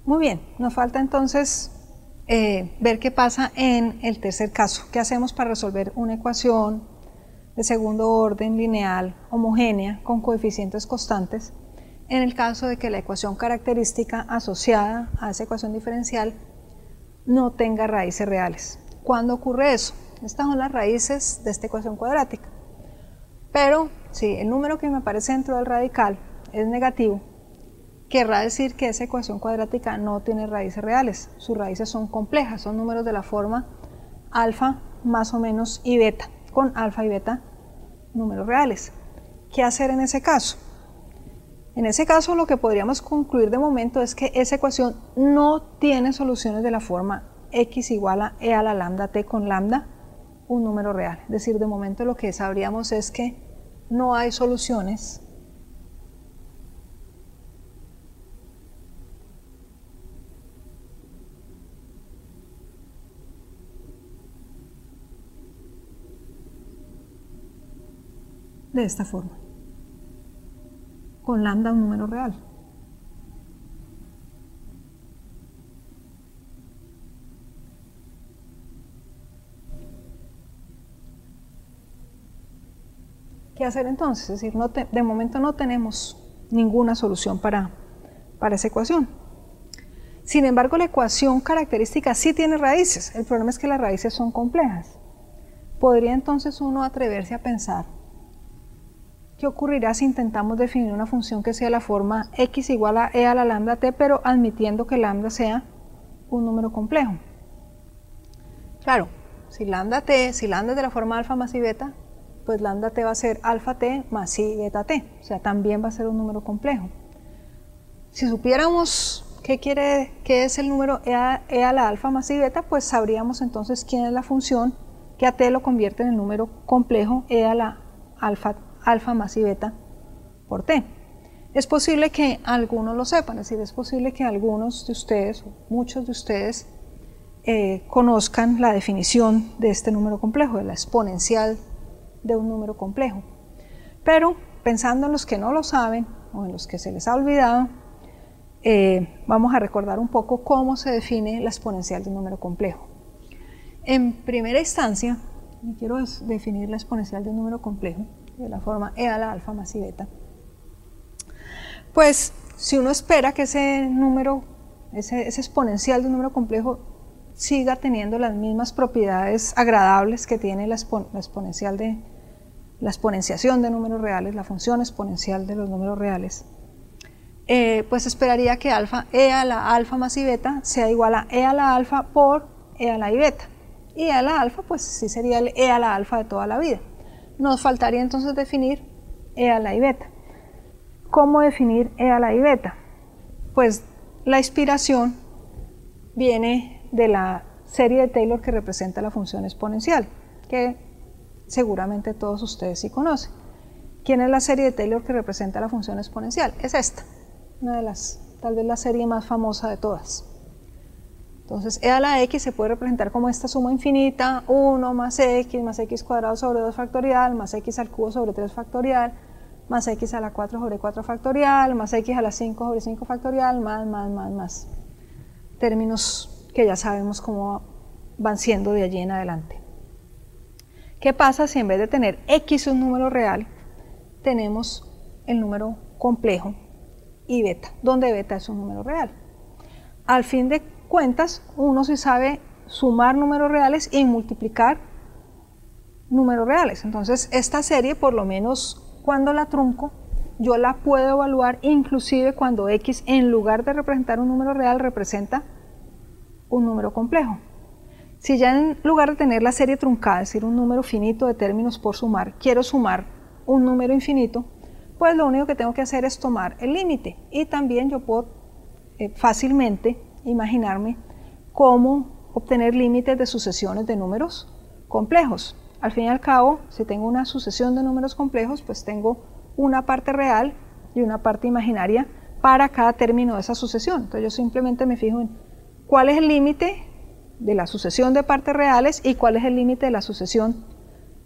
Muy bien, nos falta entonces ver qué pasa en el tercer caso. ¿Qué hacemos para resolver una ecuación de segundo orden lineal homogénea con coeficientes constantes en el caso de que la ecuación característica asociada a esa ecuación diferencial no tenga raíces reales? ¿Cuándo ocurre eso? Estas son las raíces de esta ecuación cuadrática. Pero si el número que me aparece dentro del radical es negativo, querrá decir que esa ecuación cuadrática no tiene raíces reales. Sus raíces son complejas, son números de la forma alfa más o menos y beta, con alfa y beta números reales. ¿Qué hacer en ese caso? En ese caso lo que podríamos concluir de momento es que esa ecuación no tiene soluciones de la forma x igual a e a la lambda t con lambda un número real. Es decir, de momento lo que sabríamos es que no hay soluciones de esta forma, con lambda un número real. ¿Qué hacer entonces? Es decir, de momento no tenemos ninguna solución para esa ecuación. Sin embargo, la ecuación característica sí tiene raíces. El problema es que las raíces son complejas. ¿Podría entonces uno atreverse a pensar qué ocurrirá si intentamos definir una función que sea la forma x igual a e a la lambda t, pero admitiendo que lambda sea un número complejo? Claro, si lambda es de la forma alfa más i beta, pues lambda t va a ser alfa t más i beta t, o sea, también va a ser un número complejo. Si supiéramos qué es el número e a la alfa más i beta, pues sabríamos entonces quién es la función que a t lo convierte en el número complejo e a la alfa más i beta por t. Es posible que algunos lo sepan, es decir, es posible que algunos de ustedes, o muchos de ustedes, conozcan la definición de este número complejo, de la exponencial de un número complejo. Pero pensando en los que no lo saben o en los que se les ha olvidado, vamos a recordar un poco cómo se define la exponencial de un número complejo. En primera instancia, quiero definir la exponencial de un número complejo de la forma e a la alfa más i beta. Pues si uno espera que ese exponencial de un número complejo siga teniendo las mismas propiedades agradables que tiene la exponenciación de números reales, la función exponencial de los números reales, pues esperaría que e a la alfa más i beta sea igual a e a la alfa por e a la i beta. Y e a la alfa, pues sí sería el e a la alfa de toda la vida. Nos faltaría entonces definir e a la i beta. ¿Cómo definir e a la i beta? Pues la inspiración viene de la serie de Taylor que representa la función exponencial, que seguramente todos ustedes sí conocen. ¿Quién es la serie de Taylor que representa la función exponencial? Es esta, una de tal vez la serie más famosa de todas. Entonces, e a la x se puede representar como esta suma infinita, 1 más x cuadrado sobre 2 factorial, más x al cubo sobre 3 factorial, más x a la 4 sobre 4 factorial, más x a la 5 sobre 5 factorial, más. Términos que ya sabemos cómo van siendo de allí en adelante. ¿Qué pasa si en vez de tener x un número real, tenemos el número complejo y beta, donde beta es un número real? Al fin de cuentas, uno sí sabe sumar números reales y multiplicar números reales. Entonces, esta serie, por lo menos cuando la trunco, yo la puedo evaluar inclusive cuando x, en lugar de representar un número real, representa un número complejo. Si ya en lugar de tener la serie truncada, es decir, un número finito de términos por sumar, quiero sumar un número infinito, pues lo único que tengo que hacer es tomar el límite. Y también yo puedo fácilmente imaginarme cómo obtener límites de sucesiones de números complejos. Al fin y al cabo, si tengo una sucesión de números complejos, pues tengo una parte real y una parte imaginaria para cada término de esa sucesión. Entonces yo simplemente me fijo en cuál es el límite de la sucesión de partes reales y cuál es el límite de la sucesión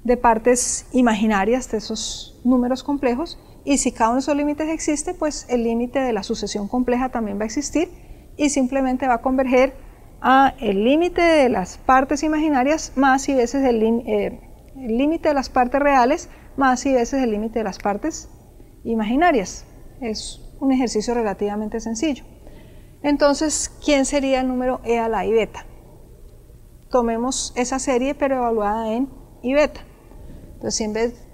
de partes imaginarias de esos números complejos, y si cada uno de esos límites existe, pues el límite de la sucesión compleja también va a existir, y simplemente va a converger a el límite de las partes imaginarias más y veces el límite de las partes reales más y veces el límite de las partes imaginarias. Es un ejercicio relativamente sencillo. Entonces, ¿quién sería el número e a la i beta? Tomemos esa serie pero evaluada en i beta. Entonces, si en vez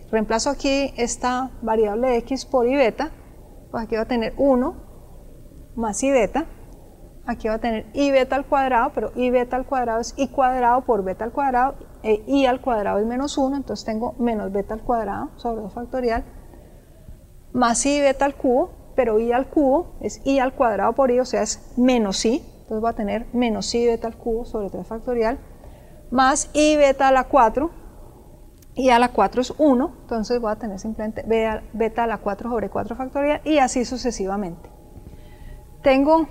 reemplazo aquí esta variable x por i beta, pues aquí va a tener 1 más i beta. Aquí va a tener i beta al cuadrado, pero i beta al cuadrado es i cuadrado por beta al cuadrado, i al cuadrado es menos 1, entonces tengo menos beta al cuadrado sobre 2 factorial, más i beta al cubo, pero i al cubo es i al cuadrado por i, o sea, es menos i, entonces voy a tener menos i beta al cubo sobre 3 factorial, más i beta a la 4, i a la 4 es 1, entonces voy a tener simplemente beta a la 4 sobre 4 factorial y así sucesivamente. Tengo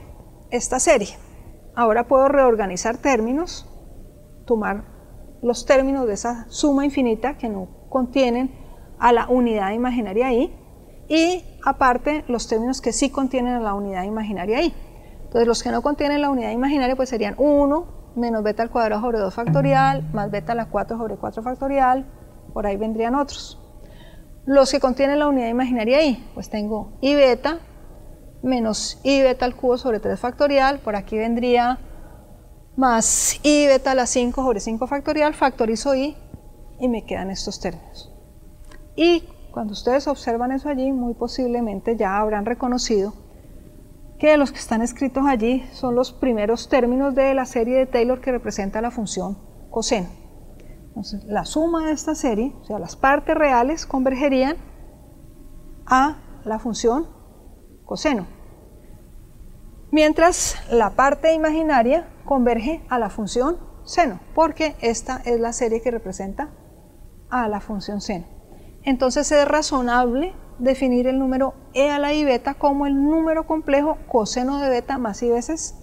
esta serie. Ahora puedo reorganizar términos, tomar los términos de esa suma infinita que no contienen a la unidad imaginaria i y aparte los términos que sí contienen a la unidad imaginaria i. Entonces los que no contienen la unidad imaginaria pues serían 1 menos beta al cuadrado sobre 2 factorial más beta a la 4 sobre 4 factorial, por ahí vendrían otros. Los que contienen la unidad imaginaria i, pues tengo i beta menos i beta al cubo sobre 3 factorial, por aquí vendría más i beta a la 5 sobre 5 factorial, factorizo i y me quedan estos términos. Y cuando ustedes observan eso allí, muy posiblemente ya habrán reconocido que los que están escritos allí son los primeros términos de la serie de Taylor que representa la función coseno. Entonces, la suma de esta serie, o sea, las partes reales convergerían a la función coseno, mientras la parte imaginaria converge a la función seno, porque esta es la serie que representa a la función seno. Entonces es razonable definir el número e a la i beta como el número complejo coseno de beta más i veces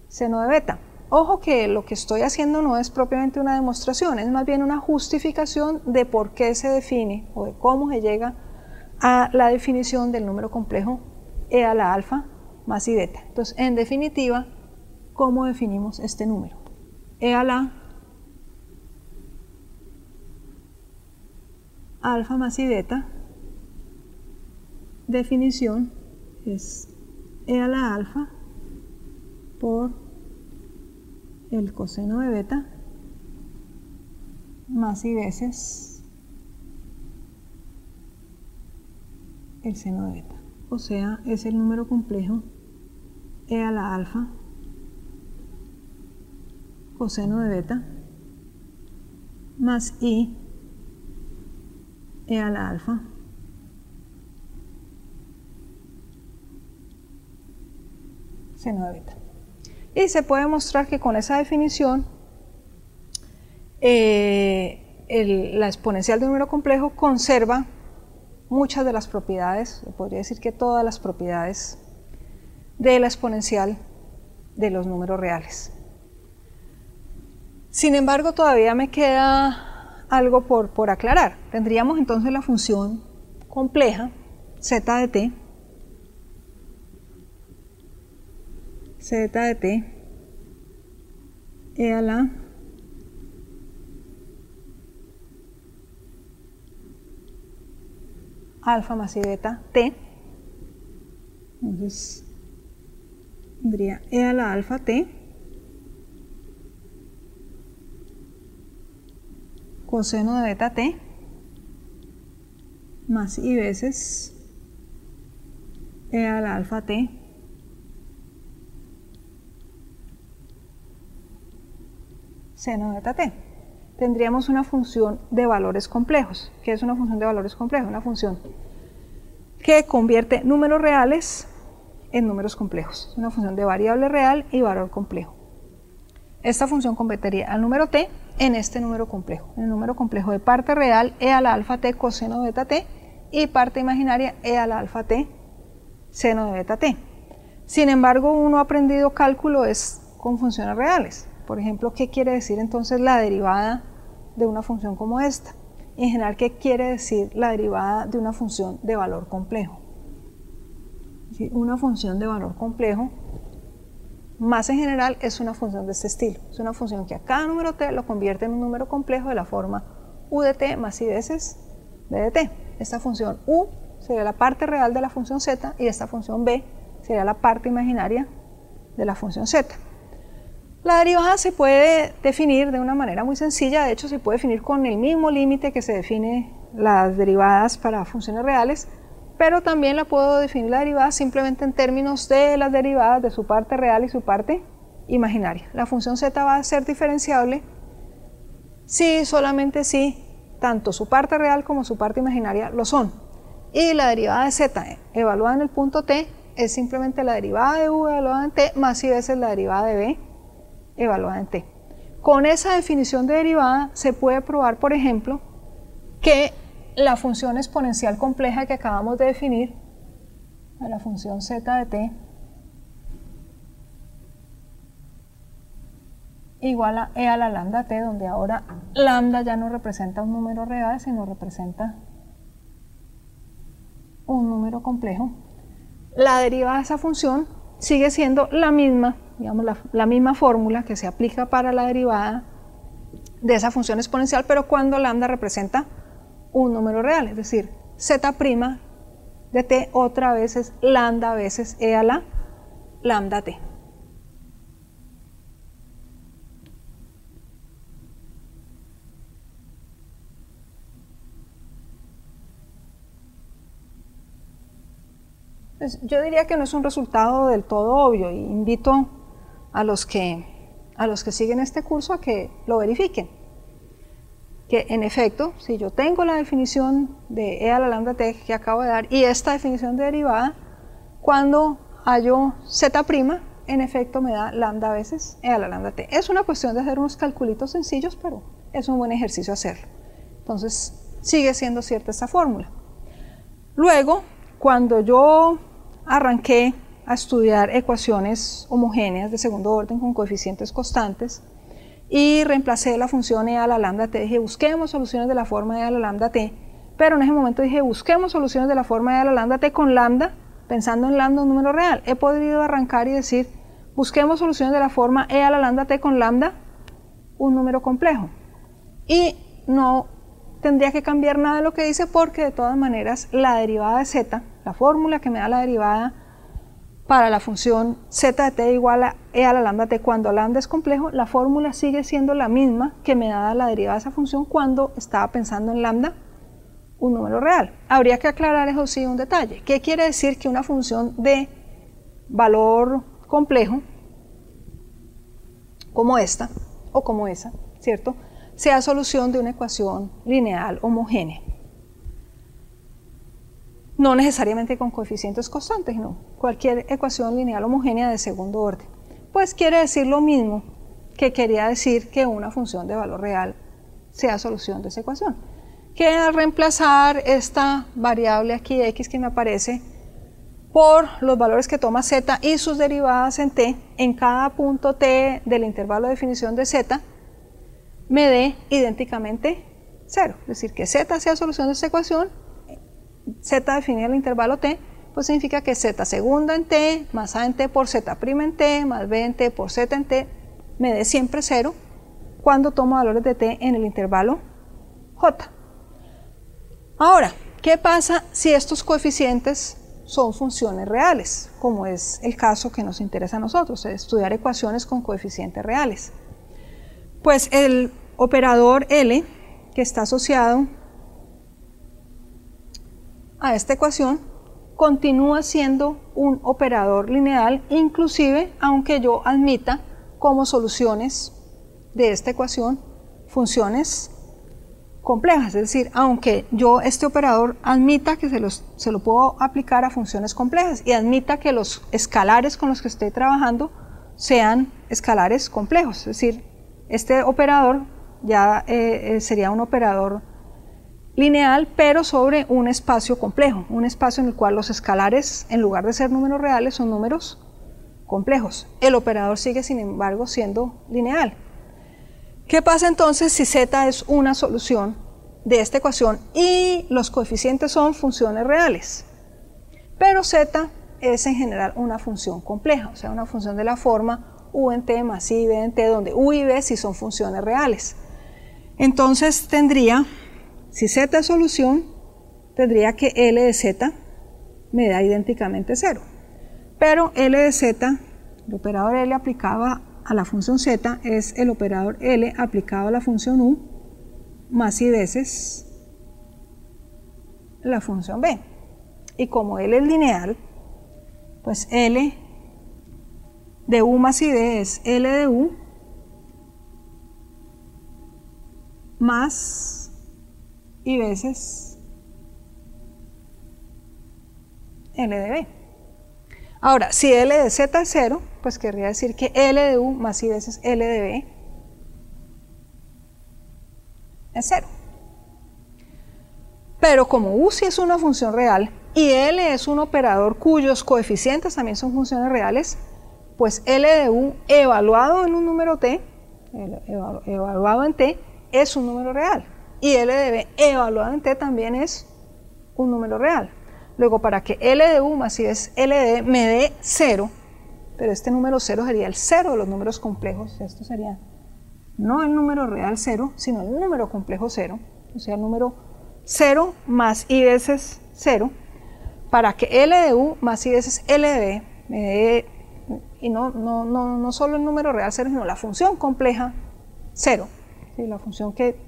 seno de beta. Ojo que lo que estoy haciendo no es propiamente una demostración, es más bien una justificación de por qué se define o de cómo se llega a la definición del número complejo e a la alfa más i beta. Entonces, en definitiva, ¿cómo definimos este número? E a la alfa más i beta, definición es e a la alfa por el coseno de beta más i veces el seno de beta. O sea, es el número complejo e a la alfa coseno de beta más i e a la alfa seno de beta. Y se puede mostrar que con esa definición la exponencial de un número complejo conserva muchas de las propiedades, podría decir que todas las propiedades de la exponencial de los números reales. Sin embargo, todavía me queda algo por aclarar. Tendríamos entonces la función compleja z de t, e a la alfa más i beta t. Entonces tendría e a la alfa t coseno de beta t más i veces e a la alfa t seno de beta t. Tendríamos una función de valores complejos. ¿Qué es una función de valores complejos? Una función que convierte números reales en números complejos. Una función de variable real y valor complejo. Esta función convertiría al número t en este número complejo. El número complejo de parte real e a la alfa t coseno de beta t y parte imaginaria e a la alfa t seno de beta t. Sin embargo, uno ha aprendido cálculo es con funciones reales. Por ejemplo, ¿qué quiere decir entonces la derivada de una función como esta? En general, ¿qué quiere decir la derivada de una función de valor complejo? Una función de valor complejo más en general es una función de este estilo. Es una función que a cada número t lo convierte en un número complejo de la forma u de t más i veces b de t. Esta función u sería la parte real de la función z y esta función b sería la parte imaginaria de la función z. La derivada se puede definir de una manera muy sencilla, de hecho se puede definir con el mismo límite que se define las derivadas para funciones reales, pero también la puedo definir la derivada simplemente en términos de las derivadas de su parte real y su parte imaginaria. La función z va a ser diferenciable si solamente si tanto su parte real como su parte imaginaria lo son. Y la derivada de z evaluada en el punto t es simplemente la derivada de u evaluada en t más i veces la derivada de b evaluada en t. Con esa definición de derivada se puede probar, por ejemplo, que la función exponencial compleja que acabamos de definir, la función z de t, igual a e a la lambda t, donde ahora lambda ya no representa un número real, sino representa un número complejo. La derivada de esa función sigue siendo la misma, digamos la misma fórmula que se aplica para la derivada de esa función exponencial, pero cuando lambda representa un número real, es decir, z' de t otra vez es lambda veces e a la lambda t. Pues yo diría que no es un resultado del todo obvio, y invito a los que siguen este curso a que lo verifiquen. Que en efecto, si yo tengo la definición de e a la lambda t que acabo de dar y esta definición de derivada, cuando hallo z', en efecto me da lambda veces e a la lambda t. Es una cuestión de hacer unos calculitos sencillos, pero es un buen ejercicio hacerlo. Entonces, sigue siendo cierta esta fórmula. Luego, cuando yo arranqué a estudiar ecuaciones homogéneas de segundo orden con coeficientes constantes y reemplacé la función e a la lambda t, dije busquemos soluciones de la forma e a la lambda t, pero en ese momento dije busquemos soluciones de la forma e a la lambda t con lambda, pensando en lambda un número real. He podido arrancar y decir busquemos soluciones de la forma e a la lambda t con lambda un número complejo, y no tendría que cambiar nada de lo que dice, porque de todas maneras la derivada de z, la fórmula que me da la derivada para la función z de t igual a e a la lambda t cuando lambda es complejo, la fórmula sigue siendo la misma que me da la derivada de esa función cuando estaba pensando en lambda un número real. Habría que aclarar eso sí un detalle. ¿Qué quiere decir que una función de valor complejo como esta o como esa, ¿cierto?, sea solución de una ecuación lineal homogénea? No necesariamente con coeficientes constantes, no. Cualquier ecuación lineal homogénea de segundo orden. Pues quiere decir lo mismo que quería decir que una función de valor real sea solución de esa ecuación. Que al reemplazar esta variable aquí, x, que me aparece, por los valores que toma z y sus derivadas en t, en cada punto t del intervalo de definición de z, me dé idénticamente 0. Es decir, que z sea solución de esta ecuación, z definida en el intervalo t, pues significa que z segunda en t más a en t por z' en t más b en t por z en t me dé siempre 0 cuando tomo valores de t en el intervalo j. Ahora, ¿qué pasa si estos coeficientes son funciones reales? Como es el caso que nos interesa a nosotros, estudiar ecuaciones con coeficientes reales. Pues el operador L, que está asociado a esta ecuación, continúa siendo un operador lineal, inclusive aunque yo admita como soluciones de esta ecuación funciones complejas. Es decir, aunque yo este operador admita que se lo puedo aplicar a funciones complejas y admita que los escalares con los que estoy trabajando sean escalares complejos. Es decir, este operador ya sería un operador lineal, pero sobre un espacio complejo, un espacio en el cual los escalares, en lugar de ser números reales, son números complejos. El operador sigue, sin embargo, siendo lineal. ¿Qué pasa entonces si z es una solución de esta ecuación y los coeficientes son funciones reales? Pero z es en general una función compleja, o sea, una función de la forma u en t más i b en t, donde u y b sí son funciones reales. Entonces tendría, si z es solución, tendría que L de z me da idénticamente 0. Pero L de z, el operador L aplicado a la función z es el operador L aplicado a la función u más i veces la función b. Y como L es lineal, pues L de u más i b es L de u más i veces L de b. Ahora, si L de z es 0, pues querría decir que L de u más i veces L de b es 0. Pero como u sí es una función real y L es un operador cuyos coeficientes también son funciones reales, pues L de u evaluado en un número t, evaluado en t, es un número real. Y L de b evaluado en t también es un número real. Luego, para que L de u más i veces L de b me dé 0, pero este número 0 sería el 0 de los números complejos, esto sería no el número real 0, sino el número complejo 0, o sea, el número 0 más i veces 0, para que L de u más i veces L de b me dé, y no solo el número real 0, sino la función compleja 0, ¿sí? La función que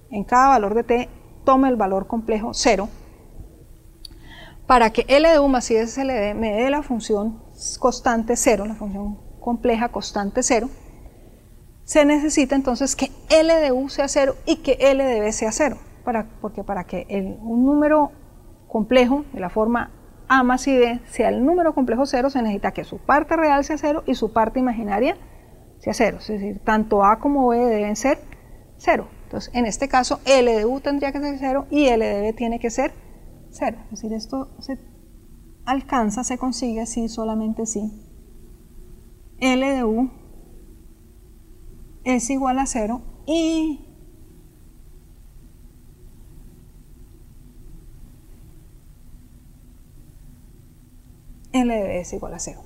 en cada valor de t tome el valor complejo 0, para que L de u más i veces L de b me dé la función constante 0, la función compleja constante 0, se necesita entonces que L de u sea 0 y que L de b sea 0, porque para que un número complejo de la forma a más i b sea el número complejo 0, se necesita que su parte real sea 0 y su parte imaginaria sea 0, es decir, tanto a como b deben ser 0. Entonces, en este caso, L de u tendría que ser 0 y L de b tiene que ser 0. Es decir, esto se alcanza, se consigue si solamente si L de u es igual a 0 y L de b es igual a 0.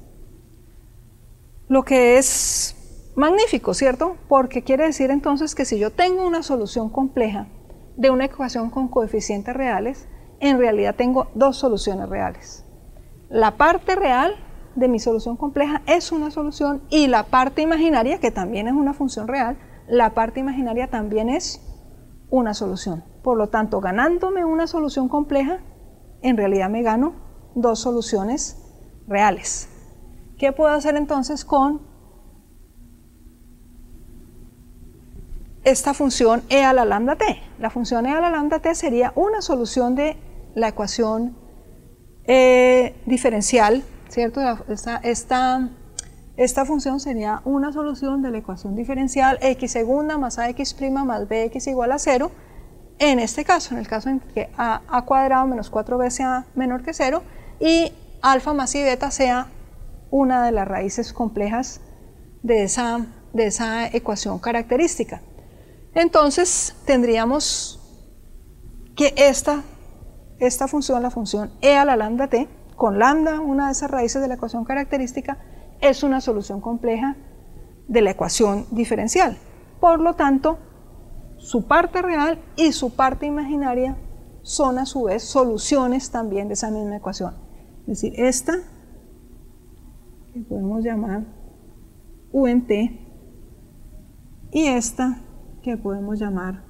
Lo que es magnífico, ¿cierto? Porque quiere decir entonces que si yo tengo una solución compleja de una ecuación con coeficientes reales, en realidad tengo dos soluciones reales. La parte real de mi solución compleja es una solución y la parte imaginaria, que también es una función real, la parte imaginaria también es una solución. Por lo tanto, ganándome una solución compleja, en realidad me gano dos soluciones reales. ¿Qué puedo hacer entonces con esta función e a la lambda t? La función e a la lambda t sería una solución de la ecuación diferencial, ¿cierto? Esta función sería una solución de la ecuación diferencial x segunda más ax prima más bx igual a 0, en este caso, en el caso en que a cuadrado menos 4b sea menor que 0 y alfa más i beta sea una de las raíces complejas de esa ecuación característica. Entonces tendríamos que esta función, la función e a la lambda t, con lambda, una de esas raíces de la ecuación característica, es una solución compleja de la ecuación diferencial. Por lo tanto, su parte real y su parte imaginaria son a su vez soluciones también de esa misma ecuación. Es decir, esta, que podemos llamar u en t, y esta, que podemos llamar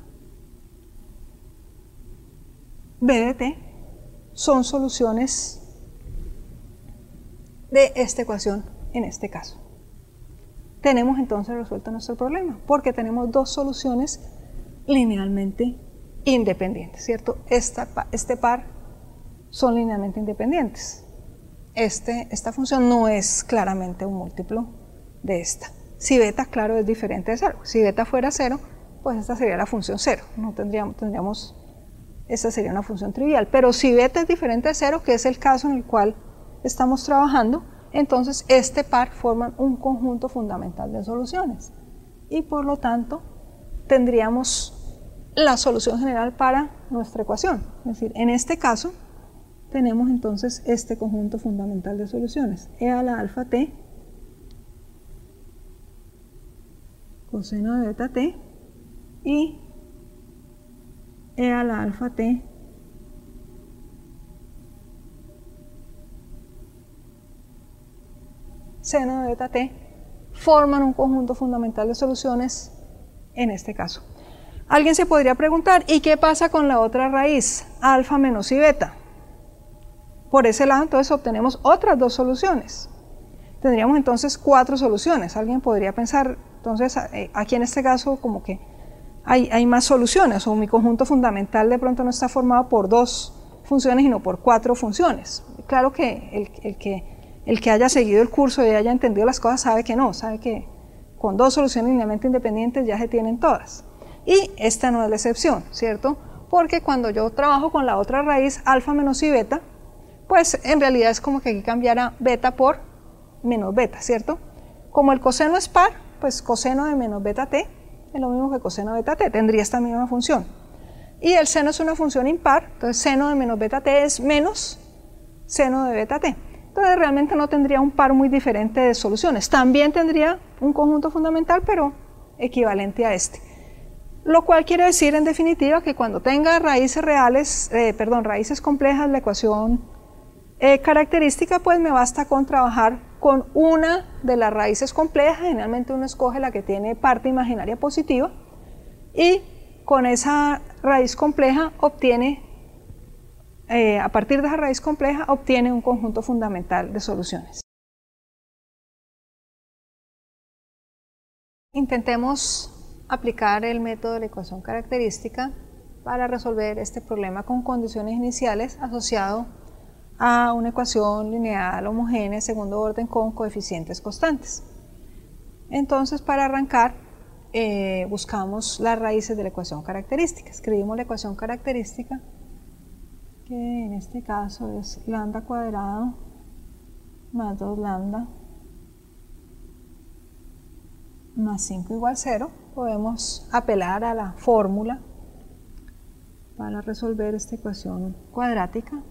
b de t, son soluciones de esta ecuación en este caso. Tenemos entonces resuelto nuestro problema, porque tenemos dos soluciones linealmente independientes, ¿cierto? Este par son linealmente independientes. Esta función no es claramente un múltiplo de esta. Si beta, claro, es diferente de 0. Si beta fuera 0, pues esta sería la función 0. No tendríamos, esta sería una función trivial. Pero si beta es diferente de 0, que es el caso en el cual estamos trabajando, entonces este par forman un conjunto fundamental de soluciones. Y por lo tanto, tendríamos la solución general para nuestra ecuación. Es decir, en este caso, tenemos entonces este conjunto fundamental de soluciones. E a la alfa t coseno de beta t y e a la alfa t seno de beta t forman un conjunto fundamental de soluciones en este caso. Alguien se podría preguntar, ¿y qué pasa con la otra raíz, alfa menos i beta? Por ese lado entonces obtenemos otras dos soluciones. Tendríamos entonces 4 soluciones. Alguien podría pensar, entonces aquí en este caso como que hay más soluciones, o mi conjunto fundamental de pronto no está formado por 2 funciones, sino por 4 funciones. Claro que el que haya seguido el curso y haya entendido las cosas sabe que no, sabe que con 2 soluciones linealmente independientes ya se tienen todas. Y esta no es la excepción, ¿cierto? Porque cuando yo trabajo con la otra raíz, alfa menos i beta, pues en realidad es como que aquí cambiara beta por menos beta, ¿cierto? Como el coseno es par, pues coseno de menos beta t es lo mismo que coseno de beta t, tendría esta misma función. Y el seno es una función impar, entonces seno de menos beta t es menos seno de beta t. Entonces realmente no tendría un par muy diferente de soluciones. También tendría un conjunto fundamental, pero equivalente a este. Lo cual quiere decir en definitiva que cuando tenga raíces raíces complejas de la ecuación característica, pues me basta con trabajar con una de las raíces complejas. Generalmente uno escoge la que tiene parte imaginaria positiva y con esa raíz compleja obtiene, a partir de esa raíz compleja, obtiene un conjunto fundamental de soluciones. Intentemos aplicar el método de la ecuación característica para resolver este problema con condiciones iniciales asociado a una ecuación lineal homogénea de segundo orden con coeficientes constantes. Entonces, para arrancar, buscamos las raíces de la ecuación característica. Escribimos la ecuación característica, que en este caso es lambda cuadrado más 2 lambda más 5 igual 0. Podemos apelar a la fórmula para resolver esta ecuación cuadrática.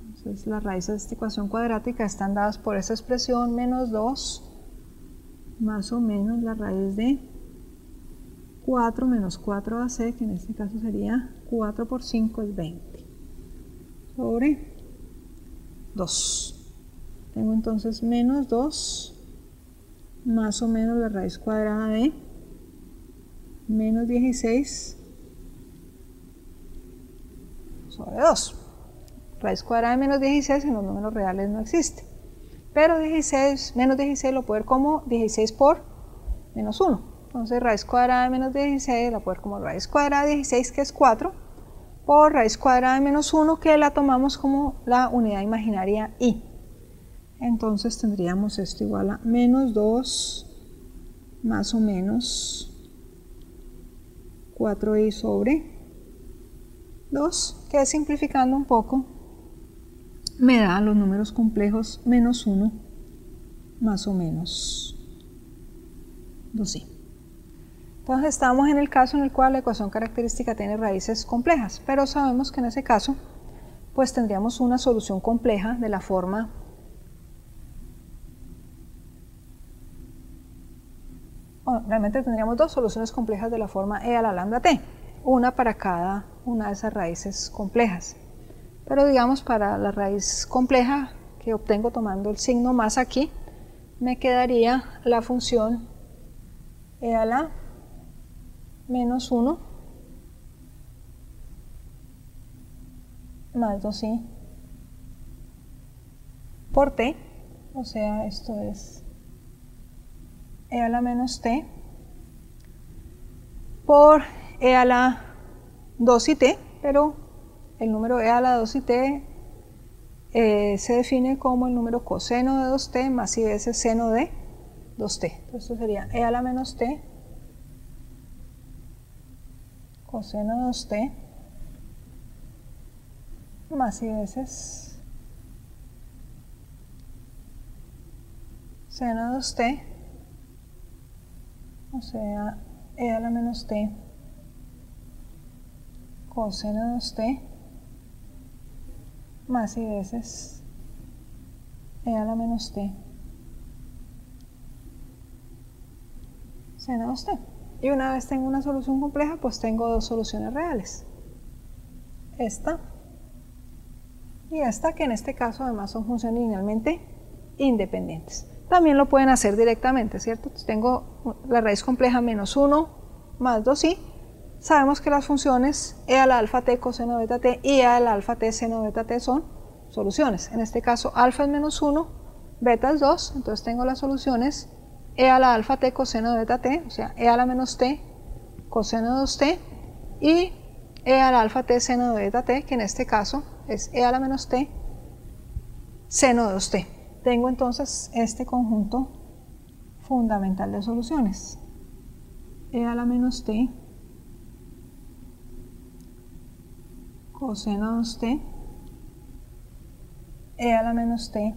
Entonces, las raíces de esta ecuación cuadrática están dadas por esta expresión menos 2 más o menos la raíz de 4 menos 4ac, que en este caso sería 4 por 5 es 20, sobre 2. Tengo entonces menos 2 más o menos la raíz cuadrada de menos 16 sobre 2. Raíz cuadrada de menos 16 en los números reales no existe. Pero menos 16 lo puedo ver como 16 por menos 1. Entonces raíz cuadrada de menos 16 la puedo ver como raíz cuadrada de 16, que es 4, por raíz cuadrada de menos 1, que la tomamos como la unidad imaginaria i. Entonces tendríamos esto igual a menos 2 más o menos 4i sobre 2, que simplificando un poco me da los números complejos menos 1 más o menos 2i. Entonces estamos en el caso en el cual la ecuación característica tiene raíces complejas, pero sabemos que en ese caso pues tendríamos una solución compleja de la forma realmente tendríamos 2 soluciones complejas de la forma e a la lambda t, una para cada una de esas raíces complejas. Pero digamos, para la raíz compleja que obtengo tomando el signo más aquí, me quedaría la función e a la menos 1 más 2i por t, o sea, esto es e a la menos t por e a la 2it, pero el número e a la 2it se define como el número coseno de 2t más i veces seno de 2t. Entonces esto sería e a la menos t coseno de 2t más i veces seno de 2t, o sea, e a la menos t coseno de 2t más i veces e a la menos t seno 2t. Y una vez tengo una solución compleja, pues tengo dos soluciones reales. Esta y esta, que en este caso además son funciones linealmente independientes. También lo pueden hacer directamente, ¿cierto? Entonces tengo la raíz compleja menos 1 más 2i. Sabemos que las funciones e a la alfa t coseno beta t y e a la alfa t seno beta t son soluciones. En este caso alfa es menos 1, beta es 2, entonces tengo las soluciones e a la alfa t coseno beta t, o sea, e a la menos t coseno 2t, y e a la alfa t seno de beta t, que en este caso es e a la menos t seno de 2t. Tengo entonces este conjunto fundamental de soluciones. E a la menos t coseno de 2t, e a la menos t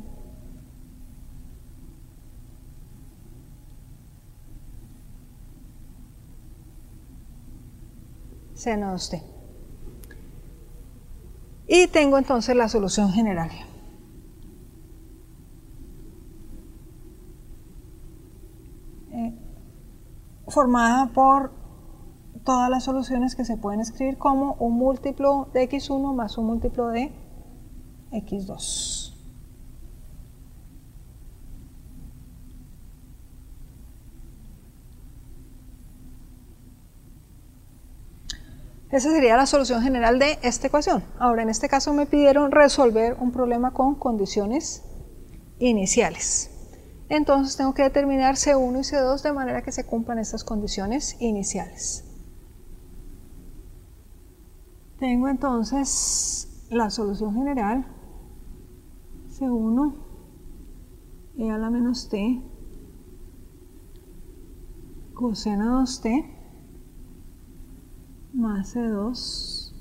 seno de 2t. Y tengo entonces la solución general. Formada por todas las soluciones que se pueden escribir como un múltiplo de x1 más un múltiplo de x2. Esa sería la solución general de esta ecuación. Ahora, en este caso me pidieron resolver un problema con condiciones iniciales. Entonces tengo que determinar C1 y C2 de manera que se cumplan estas condiciones iniciales. Tengo entonces la solución general, C1 e a la menos t coseno 2t más C2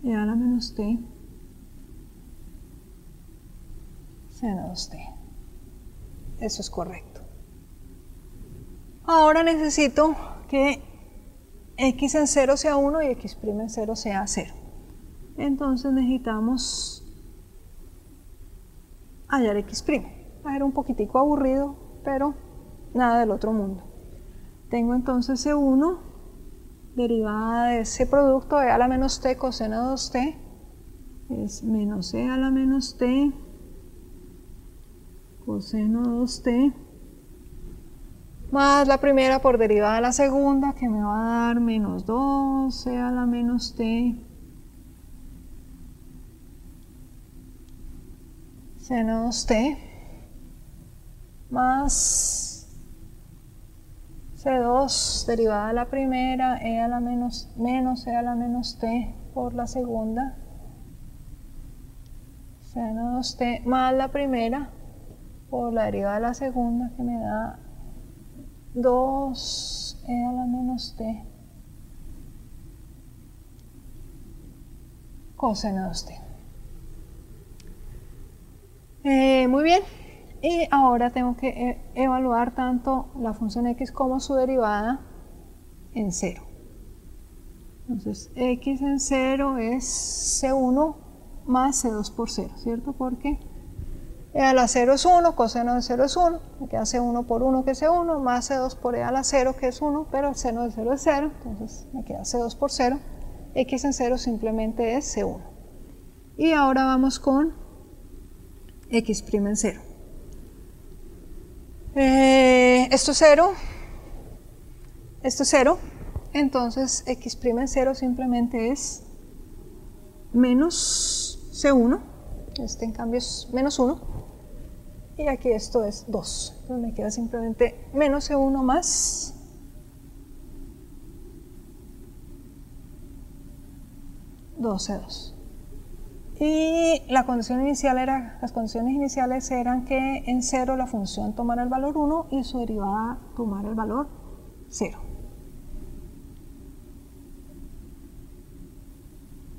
e a la menos t seno 2t. Eso es correcto. Ahora necesito que x en 0 sea 1 y x' en 0 sea 0. Entonces necesitamos hallar x'. Va a ser un poquitico aburrido, pero nada del otro mundo. Tengo entonces C1, derivada de ese producto e a la menos t coseno 2t, es menos e a la menos t coseno 2t, más la primera por derivada de la segunda, que me va a dar menos 2 e a la menos t seno 2t, más C2 derivada de la primera, e a la menos e a la menos t por la segunda, seno 2t, más la primera por la derivada de la segunda, que me da 2 e a la menos t coseno 2t. Muy bien, y ahora tengo que evaluar tanto la función x como su derivada en 0. Entonces x en 0 es C1 más C2 por 0, ¿cierto? Porque e a la 0 es 1, coseno de 0 es 1, me queda C1 por 1 que es C1, más C2 por e a la 0 que es 1, pero el seno de 0 es 0, entonces me queda C2 por 0, x en 0 simplemente es C1. Y ahora vamos con x' en 0. Esto es 0, esto es 0, entonces x' en 0 simplemente es menos C1, este en cambio es menos 1, y aquí esto es 2, entonces me queda simplemente menos C1 más C2. Y la condición inicial las condiciones iniciales eran que en 0 la función tomara el valor 1 y su derivada tomara el valor 0.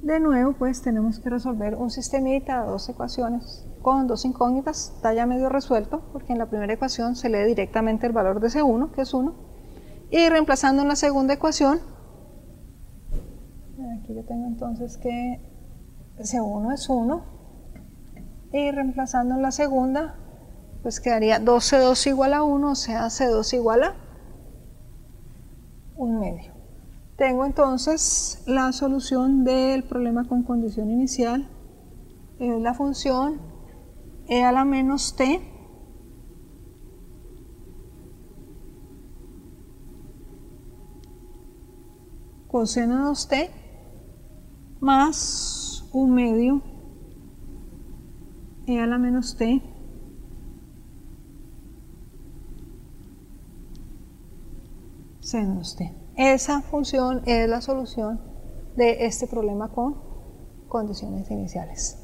De nuevo, pues tenemos que resolver un sistemita de dos ecuaciones con dos incógnitas. Está ya medio resuelto porque en la primera ecuación se lee directamente el valor de C1, que es 1, y reemplazando en la segunda ecuación, aquí yo tengo entonces que C1 es 1, y reemplazando en la segunda, pues quedaría 2C2 igual a 1, o sea, C2 igual a 1/2. Tengo entonces la solución del problema con condición inicial, es la función e a la menos t coseno 2t más 1/2 e a la menos t seno 2t. Esa función es la solución de este problema con condiciones iniciales.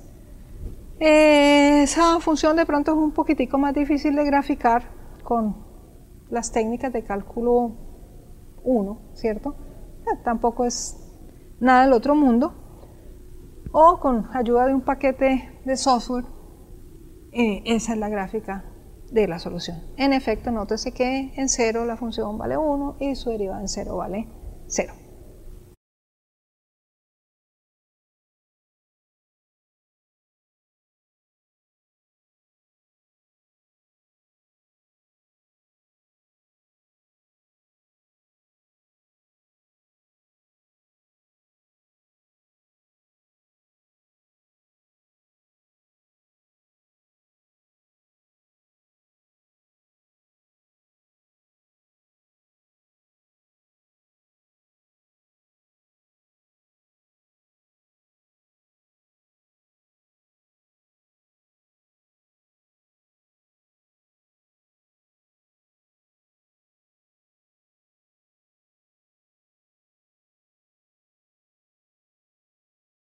Esa función de pronto es un poquitico más difícil de graficar con las técnicas de cálculo 1, ¿cierto? Tampoco es nada del otro mundo, o con ayuda de un paquete de software, esa es la gráfica de la solución. En efecto, nótese que en 0 la función vale 1 y su derivada en 0 vale 0.